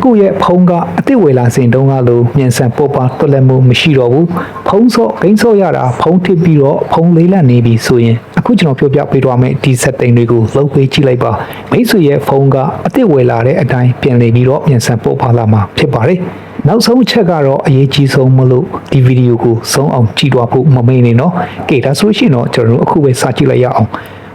ကိုယ့်ရဲ့ဖုန်းကအသစ်ဝယ်လာစဉ်တုန်းကလိုမြန်ဆန်ပေါ်ပါတွက်လက်မှုမရှိတော့ဘူးဖုန်းဆော့ဂိမ်းဆော့ရတာဖုန်းထစ်ပြီးတော့ဖုန်းလေးလက်နေပြီဆိုရင်အခုကျွန်တော်ပြောပြပေးသွားမယ်ဒီ setting တွေကိုလုပ်ပေးကြည့်လိုက်ပါမိတ်ဆွေရဲ့ဖုန်းကအသစ်ဝယ်လာတဲ့အတိုင်းပြန်လည်ပြီးတော့မြန်ဆန်ပေါ်ပါလာမှာဖြစ်ပါတယ်နောက်ဆုံးချက်ကတော့အရေးကြီးဆုံးမလို့ဒီဗီဒီယိုကိုဆုံးအောင်ကြည့်သွားဖို့မမေ့နဲ့နော်ကဲဒါဆိုရှင်တော့ကျွန်တော်တို့အခုပဲစကြည့်လိုက်ရအောင်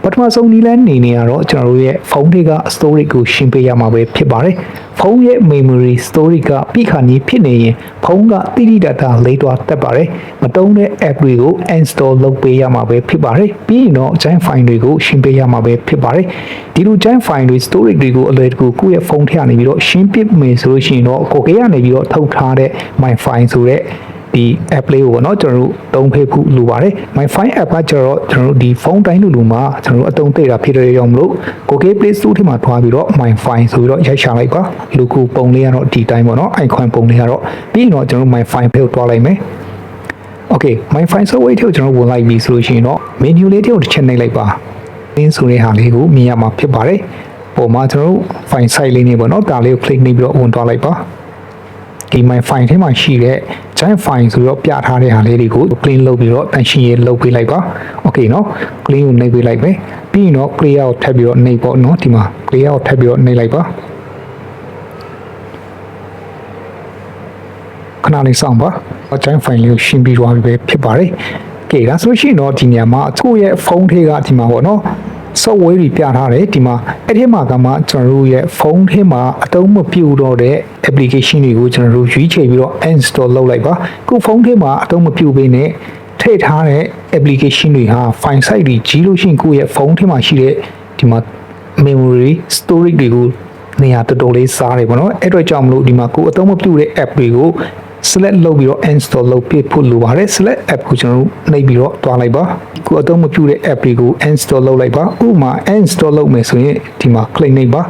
ပထမဆုံးနည်းလမ်းနေရတော့ကျွန်တော်တို့ရဲ့ဖုန်းတွေက storage ကိုရှင်းပေးရမှာပဲဖြစ်ပါတယ်ဖုန်းရဲ့ memory storage ကပြီးခါနီးဖြစ်နေရင်ဖုန်းကတိတိတတ်တာလေးတွားတက်ပါတယ်မတုံးတဲ့ app တွေကို install လုပ်ပေးရမှာပဲဖြစ်ပါတယ်ပြီးရင်တော့ giant file တွေကိုရှင်းပေးရမှာပဲဖြစ်ပါတယ်ဒီလို giant file တွေ storage တွေကိုအလွယ်တကူကိုယ့်ရဲ့ဖုန်းထဲကနေပြီးတော့ရှင်းပစ်မယ်ဆိုလို့ရှိရင်တော့ကိုယ်ကနေပြီးတော့ထုတ်ထားတဲ့ my file ဆိုတဲ့ဒီ app လေးကိုเนาะကျွန်တော်တို့တုံးဖေးဖို့လိုပါတယ် my file app ကကျတော့ကျွန်တော်တို့ဒီဖုန်းတိုင်းလိုမှာကျွန်တော်တို့အတုံးသိတာဖြစ်တဲ့ကြောင့်မလို့ Google Play Store ထဲမှာထွားပြီးတော့ my file ဆိုပြီးတော့ရိုက်ရှာလိုက်ပါလူကူပုံလေးကတော့ဒီတိုင်းပေါ့เนาะ icon ပုံလေးကတော့ပြီးရင်တော့ကျွန်တော်တို့ my file ဖေးကိုတွားလိုက်မယ် Okay my file software ထဲကိုကျွန်တော်ဝင်လိုက်ပြီဆိုလို့ရှိရင်တော့ menu လေးထဲကိုတစ်ချက်နှိပ်လိုက်ပါအင်းဆိုတဲ့ဟာလေးကိုမြင်ရမှာဖြစ်ပါတယ်ပုံမှာကျွန်တော်တို့ file site လေးနေပေါ့เนาะဒါလေးကို click နှိပ်ပြီးတော့ဝင်တွားလိုက်ပါဒီ my file ထဲမှာရှိတဲ့ giant file ဆိုတော့ပြထားတဲ့ဟာလေးတွေကို clean လုပ်ပြီးတော့တန်ရှင်းရေးလုပ်ပေးလိုက်ပါ okay เนาะ clean ကိုနှိပ်ပေးလိုက်ပဲပြီးရင်တော့ clear ကိုထပ်ပြီးတော့နှိပ်ပေါ့เนาะဒီမှာ clear ကိုထပ်ပြီးတော့နှိပ်လိုက်ပါခဏလေးစောင့်ပါ giant file လေးကိုရှင်းပြီးသွားပြီပဲဖြစ်ပါတယ်ကဲဒါဆိုလို့ရှိရင်တော့ဒီနေရာမှာကိုယ့်ရဲ့ဖုန်းထဲကဒီမှာပေါ့เนาะsoftware တွေပြထားတယ်ဒီမှာအဲ့ဒီမှာကမှကျွန်တော်တို့ရဲ့ဖုန်းထဲမှာအသုံးမပြုတော့တဲ့ application တွေကိုကျွန်တော်တို့ရွေးချယ်ပြီးတော့ install လုပ်လိုက်ပါကိုဖုန်းထဲမှာအသုံးမပြုဘဲနဲ့ထည့်ထားတဲ့ application တွေဟာ file size တွေကြီးလို့ရှိရင်ကိုယ့်ရဲ့ဖုန်းထဲမှာရှိတဲ့ဒီမှာ memory storage တွေကိုနေရာတော်တော်လေးစားတယ်ပေါ့နော်အဲ့တော့ကြောင့်မလို့ဒီမှာကိုအသုံးမပြုတဲ့ app တွေကို select လုပ်ပြီးတော့ install လုပ်ပေးဖို့လိုပါတယ် select app ကိုကျွန်တော်တို့နှိပ်ပြီးတော့တွားလိုက်ပါကိုအသုံးမပြုတဲ့ app တွေကို install လုပ်လိုက်ပါဥပမာ install လုပ်မယ်ဆိုရင်ဒီမှာ click နှိပ်ပ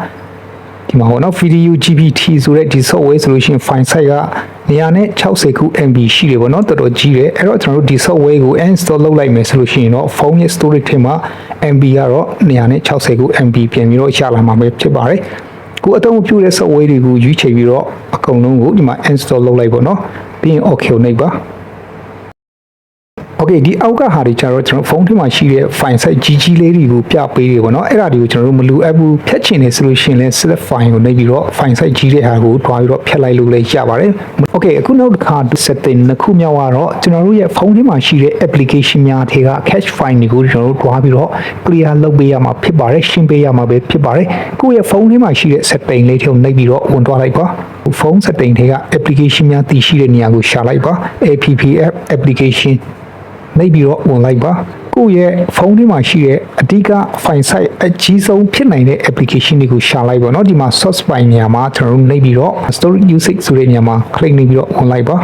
ါဒီမှာဟောနော် video GPT ဆိုတဲ့ဒီ software ဆိုလို့ရှိရင် file size ကနေရာနဲ့60ခု MB ရှိတယ်ပေါ့နော်တော်တော်ကြီးတယ်အဲ့တော့ကျွန်တော်တို့ဒီ software ကို install လုပ်လိုက်မယ်ဆိုလို့ရှိရင်တော့ဖုန်းရဲ့ storage ထဲမှာ MB ကတော့နေရာနဲ့60ခု MB ပြန်ပြီးတော့ရလာမှာပဲဖြစ်ပါတယ်ကိုအသုံးပြုတဲ့ software တွေကိုရွေးချယ်ပြီးတော့အကုန်လုံးကိုဒီမှာ install လုပ်လိုက်ပေါ့နော်ပြီးရင် okay ကိုနှိပ်ပါ Okay ဒီအောက်ကဟာတွေကျတော့ကျွန်တော်ဖုန်းထဲမှာရှိတဲ့ file size ကြီးလေးတွေကိုပြပေးတယ်ပေါ့နော်အဲ့ဒါတွေကိုကျွန်တော်တို့မလိုအပ်ဘူးဖြတ်ချင်နေဆိုလို့ရှိရင်လည်း select file ကိုနှိပ်ပြီးတော့ file size ကြီးတဲ့ဟာကိုတွားပြီးတော့ဖြတ်လိုက်လို့လည်းရပါတယ် Okay အခုနောက်တစ်ခါ setting နှစ်ခုမြောက်ကတော့ကျွန်တော်တို့ရဲ့ဖုန်းထဲမှာရှိတဲ့ application များထဲက cache file တွေကိုကျွန်တော်တို့တွားပြီးတော့ clear လုပ်ပေးရမှာဖြစ်ပါတယ်ရှင်းပေးရမှာပဲဖြစ်ပါတယ်ကိုယ့်ရဲ့ဖုန်းထဲမှာရှိတဲ့ setting လေးတွေကိုနှိပ်ပြီးတော့ဝင်သွားလိုက်ပါဖုန်း setting တွေက application များတည်ရှိတဲ့နေရာကိုရှာလိုက်ပါ app application နှိပ်ပြီးတော့ဝင်လိုက်ပါကိုယ့်ရဲ့ဖုန်းထဲမှာရှိတဲ့အဓိက file size အကြီးဆုံးဖြစ်နိုင်တဲ့ application တွေကိုရှာလိုက်ပါเนาะဒီမှာ source file နေရာမှာကျွန်တော်တို့နှိပ်ပြီးတော့ storage usage ဆိုတဲ့နေရာမှာ click နှိပ်ပြီးတော့ဝင်လိုက်ပ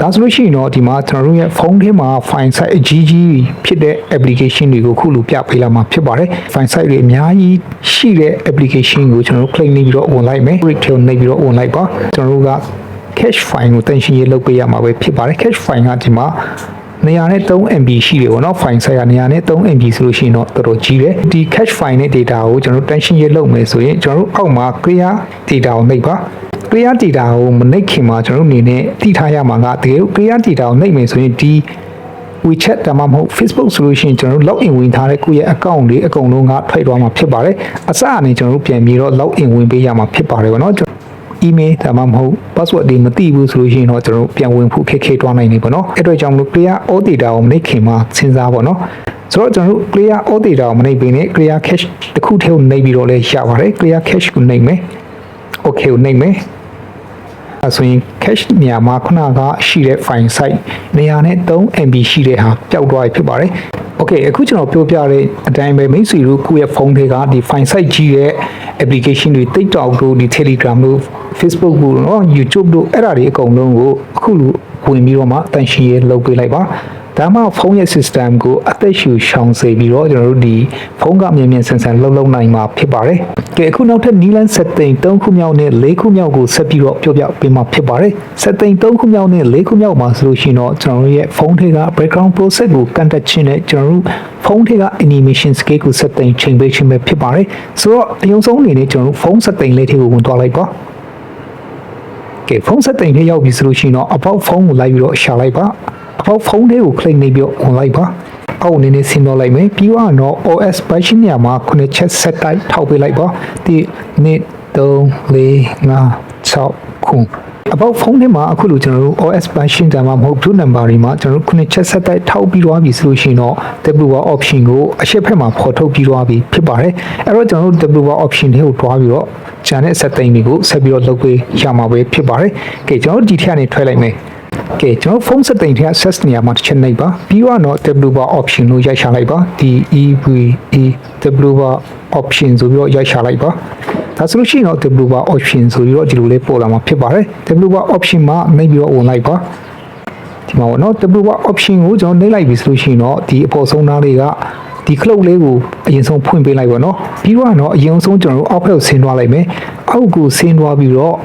ါဒါဆိုလို့ရှိရင်တော့ဒီမှာကျွန်တော်တို့ရဲ့ဖုန်းထဲမှာ file size အကြီးကြီးဖြစ်တဲ့ application တွေကိုခုလိုပြပေးလာမှာဖြစ်ပါတယ် file size တွေအများကြီးရှိတဲ့ application ကိုကျွန်တော်တို့ click နှိပ်ပြီးတော့ဝင်လိုက်မယ် click ထဲနှိပ်ပြီးတော့ဝင်လိုက်ပါကျွန်တော်တို့က cache file ကိုတင်ရှင်းရေးလုပ်ပေးရမှာပဲဖြစ်ပါတယ် cache file ကဒီမှာနေရာနဲ့ 3MB ရှိတယ်ပေါ့နော် file size ကနေရာနဲ့ 3MB ဆိုလို့ရှိရင်တော့တော်တော်ကြီးတယ်ဒီ cache file နဲ့ data ကိုကျွန်တော်တို့ tension ရေးလုပ်မယ်ဆိုရင်ကျွန်တော်တို့အောက်မှာ clear data ကိုနှိပ်ပါ clear data ကိုမနှိပ်ခင်မှာကျွန်တော်တို့အနေနဲ့သိထားရမှာကတကယ်လို့ clear data ကိုနှိပ်မယ်ဆိုရင်ဒီ WeChat ဒါမှမဟုတ် Facebook ဆိုလို့ရှိရင်ကျွန်တော်တို့ login ဝင်ထားတဲ့ကိုယ့်ရဲ့ account တွေအကုန်လုံးကထွက်သွားမှာဖြစ်ပါတယ်အစအနေကျွန်တော်တို့ပြန်ပြီးတော့ login ဝင်ပေးရမှာဖြစ်ပါတယ်ပေါ့နော်email ဒါမှမဟုတ် password တွေမသိဘူးဆိုလို့ရှိရင်တော့ကျွန်တော်ပြန်ဝင်ဖို့ခက်ခဲသွားနိုင်နေပေါ့နော်အဲ့တော့ကြောင့်မလို့ clear all data ကိုမနှိပ်ခင်မှာစဉ်းစားပေါ့နော်ဆိုတော့ကျွန်တော်တို့ clear all data ကိုမနှိပ်ပေးနဲ့ clear cache တစ်ခုထဲကိုနှိပ်ပြီးတော့လည်းရပါတယ် clear cache ကိုနှိပ်မယ် okay ကိုနှိပ်မယ်အဲဆိုရင် cache နေရာမှာခုနကရှိတဲ့ file size နေရာနဲ့ 3MB ရှိတဲ့ဟာပျောက်သွားပြီဖြစ်ပါတယ်Okay အခုကျွန်တော်ပြောပြတဲ့အတိုင်းပဲမိတ်ဆွေတို့ကိုယ့်ရဲ့ဖုန်းထဲကဒီ file size ကြီးတဲ့ application တွေ TikTok တို့ဒီ Telegram တို့ Facebook တို့เนาะ YouTube တို့အဲ့ဒါတွေအကုန်လုံးကိုအခုလိုဝင်ပြီးတော့မှတန်ရှင်းရေးလုပ်ပေးလိုက်ပါဒါမှဖုန်းရဲ့ system ကိုအသက်ရှူရှောင်စေပြီးတော့ကျွန်တော်တို့ဒီဖုန်းကမြန်မြန်ဆန်ဆန်လှုပ်နိုင်မှာဖြစ်ပါတယ်ကဲအခုနောက်ထပ် Neelan setting 3ခုမြောက်နဲ့4ခုမြောက်ကိုဆက်ပြီးတော့ပြောပြပေးမှာဖြစ်ပါတယ် setting 3ခုမြောက်နဲ့4ခုမြောက်မှာဆိုလို့ရှိရင်တော့ကျွန်တော်တို့ရဲ့ဖုန်းထဲက background process ကို contact ချင်းနဲ့ကျွန်တော်တို့ဖုန်းထဲက animation scale ကို setting ချိန်ပေးခြင်းပဲဖြစ်ပါတယ်ဆိုတော့အရင်ဆုံးအနေနဲ့ကျွန်တော်တို့ဖုန်း setting လေးတွေကိုဝင်သွားလိုက်ပါ ကဲဖုန်းဆက်တိမ်ထဲရောက်ပြီဆိုလို့ရှိရင်တော့ about phone ကိုလိုက်ပြီးတော့ရှာလိုက်ပါ about phone လေးကို click နေပြီးတော့ on လိုက်ပါအောက်အနေနဲ့ဆင်းတော့လိုက်မယ်ပြီးတော့ OS version နေရာမှာခုနှစ်ချက်ဆက်တိုက်ထောက်ပေးလိုက်ပါဒီ1 2 3 4 5 6 about phone ထဲမှာအခုလိုကျွန်တော်တို့ OS version တမှာမဟုတ် blue number တွေမှာကျွန်တော်တို့ခုနှစ်ချက်ဆက်တိုက်ထောက်ပြီးသွားပြီဆိုလို့ရှိရင်တော့ WR option ကိုအရှေ့ဘက်မှာဖော်ထုတ်ပြီးသွားပြီဖြစ်ပါတယ်အဲ့တော့ကျွန်တော်တို့ WR option တွေကိုတွားပြီးတော့ကျန်တဲ့ setting တွေကိုဆက်ပြီးတော့လုပ်ပေးရမှာပဲဖြစ်ပါတယ်ကဲကျွန်တော်တို့ဒီထက်ကနေထွက်လိုက်မယ်ကဲကျွန်တော်ဖုန်းစက်တိမ်ထဲ access နေရာမှာတစ်ချက်နှိပ်ပါပြီးတော့ WR option ကိုရိုက်ရှာလိုက်ပါဒီ WR option ဆိုပြီးတော့ရိုက်ရှာလိုက်ပါဒါဆိုလို့ရှိရင်တော့ WR option ဆိုပြီးတော့ဒီလိုလေးပေါ်လာမှာဖြစ်ပါတယ် WR option မှာနှိပ်ပြီးတော့ဝင်လိုက်ပါဒီမှာပေါ့နော် WR option ကိုကျွန်တော်နှိပ်လိုက်ပြီဆိုလို့ရှိရင်တော့ဒီအပေါ်ဆုံးသားလေးကဒီ cloud လေးကိုအရင်ဆုံးဖွင့်ပေးလိုက်ပါနော်ပြီးတော့အရင်ဆုံးကျွန်တော်တို့အောက်ဘက်ကိုဆင်းသွားလိုက်မယ်အောက်ကိုဆင်းသွားပြီးတော့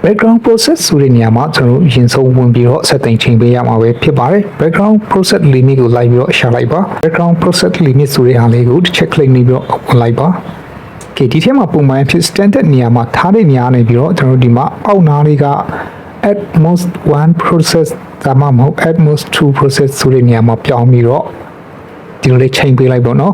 background process ဆိုတဲ့နေရာမှာကျွန်တော်တို့ရင်ဆုံးဝင်ပြီးတော့ setting ချိန်ပေးရမှာပဲဖြစ်ပါတယ် background process limit ကိုလိုက်ပြီးတော့ရှာလိုက်ပါ background process limit ဆိုတဲ့အားလေးကိုတစ်ချက် click နေပြီးတော့ဝင်လိုက်ပါကဲဒီထဲမှာပုံမှန်ဖြစ် standard နေရာမှာထားတဲ့နေရာနေပြီးတော့ကျွန်တော်တို့ဒီမှာအောက်နားလေးက at most 1 process ဒါမှမဟုတ် at most 2 process ဆိုတဲ့နေရာမှာပြောင်းပြီးတော့ဒီလိုလေးချိန်ပေးလိုက်ပါတော့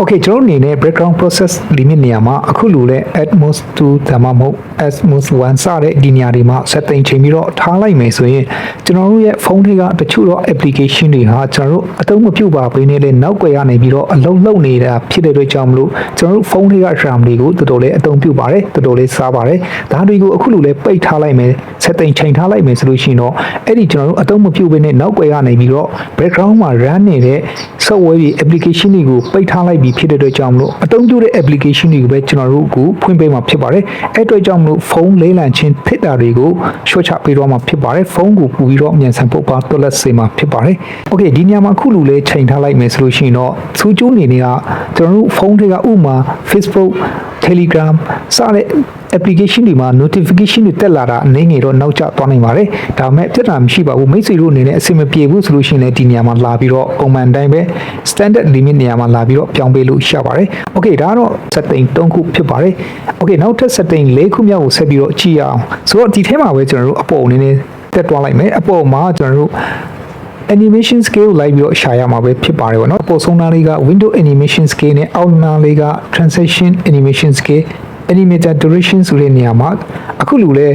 Okay ကျွန်တော်အနေနဲ့ background process limit နေရာမှာအခုလိုလဲ at most 2ဒါမှမဟုတ် at most 1စတဲ့ဒီနေရာတွေမှာ setting ချိန်ပြီးတော့ထားလိုက်မယ်ဆိုရင်ကျွန်တော်တို့ရဲ့ဖုန်းတွေကတချို့တော့ application တွေဟာကျွန်တော်တို့အသုံးမပြုပါဘဲနဲ့လည်းနောက်ွယ်ရနေပြီးတော့အလုံးလုံးနေတာဖြစ်တဲ့အတွက်ကြောင့်မလို့ကျွန်တော်တို့ဖုန်းတွေက RAM တွေကိုတော်တော်လေးအသုံးပြုပါတယ်တော်တော်လေးစားပါတယ်ဒါတွေကိုအခုလိုလဲပိတ်ထားလိုက်မယ် setting ချိန်ထားလိုက်မယ်ဆိုလို့ရှိရင်တော့အဲ့ဒီကျွန်တော်တို့အသုံးမပြုဘဲနဲ့နောက်ွယ်ရနေပြီးတော့ background မှာ run နေတဲ့ software တွေ application တွေကိုပိတ်ထားလိုက်ပြီးဖြစ်တဲ့အတွက်ကြောင့်မလို့အသုံးပြုတဲ့ application တွေကိုပဲကျွန်တော်တို့ကိုဖွင့်ပေးမှာဖြစ်ပါတယ်အဲ့အတွက်ကြောင့်မလို့ဖုန်းလေးလံချင်းဖြစ်တာတွေကိုရှော့ချပေးတော့မှာဖြစ်ပါတယ်ဖုန်းကိုပူပြီးတော့မြန်ဆန်ပုတ်ပါတွက်လက်စေမှာဖြစ်ပါတယ်โอเคဒီညမှာခုလူလေးချိန်ထားလိုက်မယ်ဆိုလို့ရှိရင်တော့စူးကျိုးနေနေကကျွန်တော်တို့ဖုန်းတွေကဥမာ Facebook Telegram စတဲ့ application တွေမှာ notification တွေတက်လာတာအနေငယ်တော့နောက်ကျသွားနိုင်ပါတယ်ဒါပေမဲ့ပြဿနာမရှိပါဘူးမိတ်ဆွေတို့အနေနဲ့အဆင်မပြေဘူးဆိုလို့ရှိရင်လည်းဒီနေရာမှာလာပြီးတော့ပုံမှန်တိုင်းပဲ standard limit နေရာမှာလာပြီးတော့ပြောင်းပေးလို့ရပါတယ်โอเคဒါကတော့ setting 3ခုဖြစ်ပါတယ်โอเคနောက်ထပ် setting 4ခုမြောက်ကိုဆက်ပြီးတော့ကြည့်ရအောင်ဆိုတော့ဒီထဲမှာပဲကျွန်တော်တို့အပေါ်အနေနဲ့တက်သွားလိုက်မယ်အပေါ်မှာကျွန်တော်တို့animation scale လိုက်ပြီးတော့ရှာရမှာပဲဖြစ်ပါတယ်ဗောနော်အပေါ်ဆုံးသားလေးက window animation scale နဲ့အောက်နားလေးက transition animation scale animator duration ဆိုတဲ့နေရာမှာအခုလူလဲ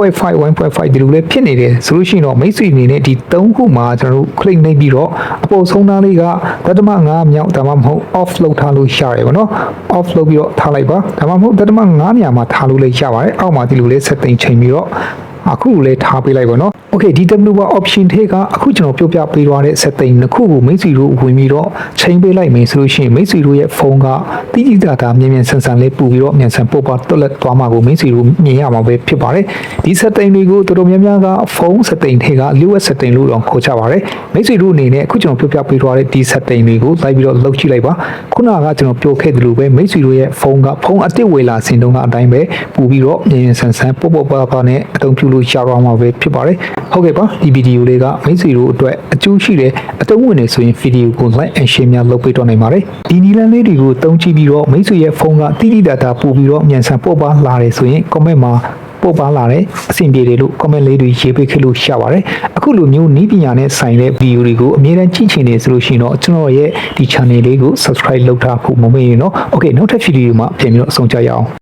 1.5 ဒီလိုလဲဖြစ်နေတယ်ဆိုလို့ရှိရင်တော့မိတ်ဆွေအနေနဲ့ဒီ3ခုမှာကျွန်တော်တို့ click နှိပ်ပြီးတော့အပေါ်ဆုံးသားလေးကဒသမ5မြောက်ဒါမှမဟုတ် off လုပ်ထားလို့ရတယ်ဗောနော် off လုပ်ပြီးတော့ထားလိုက်ပါဒါမှမဟုတ်ဒသမ5နေရာမှာထားလို့လည်းရပါတယ်အောက်မှာဒီလိုလဲ setting ချိန်ပြီးတော့အခုလည်းထားပေးလိုက်ပါနော်โอเคဒီ WR option ထဲကအခုကျွန်တော်ပြောပြပေးသွားတဲ့ setting နှစ်ခုကိုမိတ်ဆွေတို့ဝင်ပြီးတော့ချိန်ပေးလိုက်မယ်ဆိုလို့ရှိရင်မိတ်ဆွေတို့ရဲ့ဖုန်းကတိတိကျကျမြန်မြန်ဆန်ဆန်လေးပူပြီးတော့မြန်ဆန်ပုတ်ပါတွက်လက်သွားမှာကိုမိတ်ဆွေတို့မြင်ရမှာပဲဖြစ်ပါတယ်ဒီ setting တွေကိုတော်တော်များများကဖုန်း setting ထဲက lewis setting လို့တော့ခေါ်ကြပါတယ်မိတ်ဆွေတို့အနေနဲ့အခုကျွန်တော်ပြောပြပေးသွားတဲ့ဒီ setting တွေကိုလိုက်ပြီးတော့လုပ်ကြည့်လိုက်ပါခုနကကျွန်တော်ပြောခဲ့သလိုပဲမိတ်ဆွေတို့ရဲ့ဖုန်းကဖုန်းအစ်စ်ဝေလာစင်တုန်းကအတိုင်းပဲပူပြီးတော့မြန်မြန်ဆန်ဆန်ပုတ်ပါနဲ့အသုံးပြုလို့ရတော့မှာပဲဖြစ်ပါတယ်ဟုတ်ကဲ့ပါဒီဗီဒီယိုလေးကမိတ်ဆွေတို့အတွက်အကျိုးရှိတဲ့အသုံးဝင်နေဆိုရင်ဗီဒီယိုကို like and share များလုပ်ပေးတော့နိုင်ပါတယ်ဒီနည်းလမ်းလေးတွေကိုသုံးကြည့်ပြီးတော့မိတ်ဆွေရဲ့ဖုန်းကတိတိကျကျပို့ပြီးတော့မြန်ဆန်ပို့ပါလာတယ်ဆိုရင် comment မှာပို့ပါလာတဲ့အဆင်ပြေတယ်လို့ comment လေးတွေရေးပေးခဲ့လို့ရပါတယ်အခုလိုမျိုးနည်းပညာနဲ့ဆိုင်တဲ့ဗီဒီယိုတွေကိုအမြဲတမ်းကြည့်ချင်နေဆိုလို့ရှိရင်တော့ကျွန်တော်ရဲ့ဒီ channel လေးကို subscribe လုပ်ထားဖို့မမေ့ရင်တော့ okay နောက်ထပ်ဗီဒီယိုမှာပြန်ပြီးတော့အဆုံးကြရအောင်